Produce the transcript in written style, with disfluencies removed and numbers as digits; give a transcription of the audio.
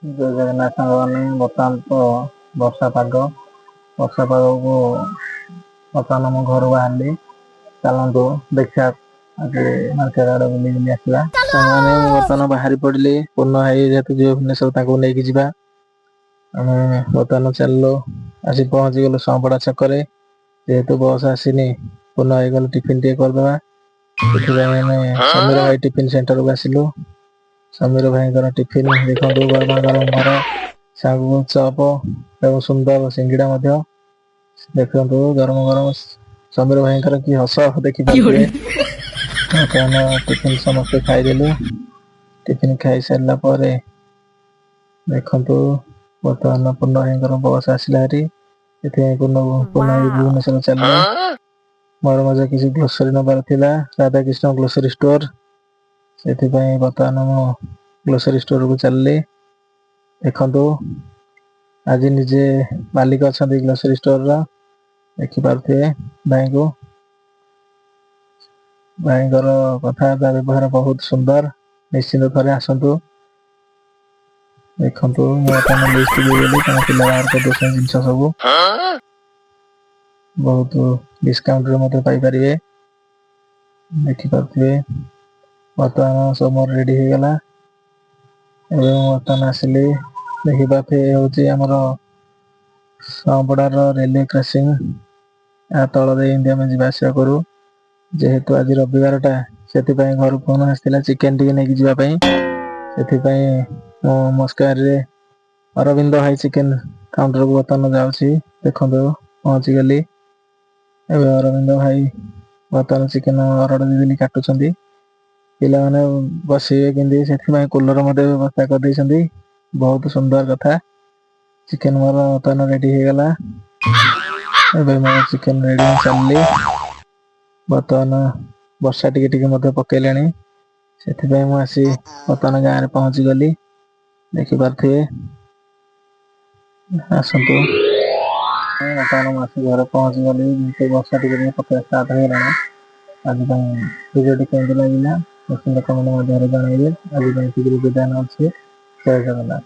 ଜୟ ଜଗନ୍ନାଥ ସାଙ୍ଗମାନେ। ବର୍ତ୍ତମାନ ତ ବର୍ଷା ପାଗକୁ ବର୍ତ୍ତମାନ ମୁଁ ଘରୁ ବାହାରିଲି। ଚାଲନ୍ତୁ ଦେଖିବା ଆଜି ମାର୍କେଟ ଆଡେ ବୁଲି ଆସିବା। ସାଙ୍ଗମାନେ ମୁଁ ବର୍ତ୍ତମାନ ବାହାରି ପଡିଲି। ପୂର୍ଣ୍ଣ ଭାଇ ଯେହେତୁ ଯିବ ଭୁବନେଶ୍ୱର ତାଙ୍କୁ ନେଇକି ଯିବା। ଆମେ ବର୍ତ୍ତମାନ ଚାଲିଲୁ, ଆସି ପହଞ୍ଚିଗଲୁ ସଅଁପଡା ଛକରେ। ଯେହେତୁ ବସ୍ ଆସିନି, ପୂର୍ଣ୍ଣ ଭାଇ ଗଲେ ଟିଫିନ ଟିକେ କରିଦବା। ସେଥିପାଇଁ ଆମେ ସମୀର ଭାଇ ଟିଫିନ ସେଣ୍ଟରକୁ ଆସିଲୁ। ସମୀର ଭାଇଙ୍କର ଟିଫିନ ଦେଖନ୍ତୁ, ଗରମା ଗରମ ବରା, ଶାଗୁ, ଚପ ଏବଂ ସୁନ୍ଦର ସିଙ୍ଗିଡା ମଧ୍ୟ ଦେଖନ୍ତୁ। ଗରମ ଗରମ ସମୀର ଭାଇଙ୍କର କି ହସ ଦେଖିପାରୁଥିବେ। ବର୍ତ୍ତମାନ ଟିଫିନ ସମସ୍ତେ ଖାଇଦେଲୁ। ଟିଫିନ ଖାଇସାରିଲା ପରେ ଦେଖନ୍ତୁ, ବର୍ତ୍ତମାନ ପୂର୍ଣ୍ଣ ଭାଇଙ୍କର ବସ୍ ଆସିଲା ହେରି। ସେଥିପାଇଁ ପୂର୍ଣ୍ଣ ଭାଇ ଭୁବନେଶ୍ୱର ଚାଲିଲେ। ମୋର ମଧ୍ୟ କିଛି ଗ୍ରୋସରୀ ନେବାର ଥିଲା, ରାଧାକୃଷ୍ଣ ଗ୍ରୋସରୀ ଷ୍ଟୋର। ସେଥିପାଇଁ ବର୍ତ୍ତମାନ ମୁଁ ଗ୍ରୋସରୀ ଷ୍ଟୋରକୁ ଚାଲିଲି। ଦେଖନ୍ତୁ, ଆଜି ନିଜେ ମାଲିକ ଅଛନ୍ତି ଗ୍ରୋସରୀ ଷ୍ଟୋରର। ଦେଖିପାରୁଥିବେ ଭାଇଙ୍କୁ। ଭାଇଙ୍କର କଥାବାର୍ତ୍ତା ବ୍ୟବହାର ବହୁତ ସୁନ୍ଦର। ନିଶ୍ଚିନ୍ତ ଥରେ ଆସନ୍ତୁ। ଦେଖନ୍ତୁ, ମୁଁ ବର୍ତ୍ତମାନ ଲିଷ୍ଟ ଦେଇଦେଲି, ତମ ପିଲା ବାହାର କରିଦେଉଛନ୍ତି ଜିନିଷ ସବୁ। ବହୁତ ଡିସକାଉଣ୍ଟରେ ମଧ୍ୟ ପାଇପାରିବେ। ଦେଖିପାରୁଥିବେ ବର୍ତ୍ତମାନ ସବୁ ମୋର ରେଡି ହେଇଗଲା। ଏବେ ମୁଁ ବର୍ତ୍ତମାନ ଆସିଲି। ଦେଖିପାରୁଥିବେ ହେଉଛି ଆମର ସଅଁପଡାର ରେଲୱେ କ୍ରସିଂ। ଏହା ତଳ ଦେଇ ଏମିତି ଆମେ ଯିବା ଆସିବା କରୁ। ଯେହେତୁ ଆଜି ରବିବାରଟା, ସେଥିପାଇଁ ଘରୁ ଫୋନ ଆସିଥିଲା ଚିକେନ ଟିକେ ନେଇକି ଯିବା ପାଇଁ। ସେଥିପାଇଁ ମୁଁ ମସ୍କାରରେ ଅରବିନ୍ଦ ଭାଇ ଚିକେନ କାଉଣ୍ଟରକୁ ବର୍ତ୍ତମାନ ଯାଉଛି। ଦେଖନ୍ତୁ, ପହଞ୍ଚିଗଲି। ଏବେ ଅରବିନ୍ଦ ଭାଇ ବର୍ତ୍ତମାନ ଚିକେନ ଅର୍ଡର ଦେଇଦେଲି, କାଟୁଛନ୍ତି। ପିଲାମାନେ ବସିବେ କେମିତି, ସେଥିପାଇଁ କୁଲର ମଧ୍ୟ ବ୍ୟବସ୍ଥା କରିଦେଇଛନ୍ତି। ବହୁତ ସୁନ୍ଦର କଥା। ଚିକେନ ମୋର ବର୍ତ୍ତମାନ ରେଡି ହେଇଗଲା। ଏବେ ମୁଁ ଚିକେନ ରେଡି ନେଇ ଚାଲିଲି। ବର୍ତ୍ତମାନ ବର୍ଷା ଟିକେ ଟିକେ ମଧ୍ୟ ପକେଇଲାଣି। ସେଥିପାଇଁ ମୁଁ ଆସି ବର୍ତ୍ତମାନ ଗାଁରେ ପହଞ୍ଚିଗଲି। ଦେଖିପାରୁଥିବେ, ଆସନ୍ତୁ। ବର୍ତ୍ତମାନ ମୁଁ ଆସି ଘରେ ପହଞ୍ଚିଗଲି। ବର୍ଷା ଟିକେ ଟିକେ ପକେଇବା ଷ୍ଟାର୍ଟ ହେଇଗଲାଣି। ଆଜି ପାଇଁ ଭିଡ଼ିଓଟି କେମିତି ଲାଗିଲା ନିଶ୍ଚିନ୍ତ କମେଣ୍ଟ ମଧ୍ୟରେ ଜଣାଇବେ। ଆଜି ପାଇଁ ଏତିକିରେ ବିଦାୟ ନେଉଛି। ଜୟ ଜଗନ୍ନାଥ।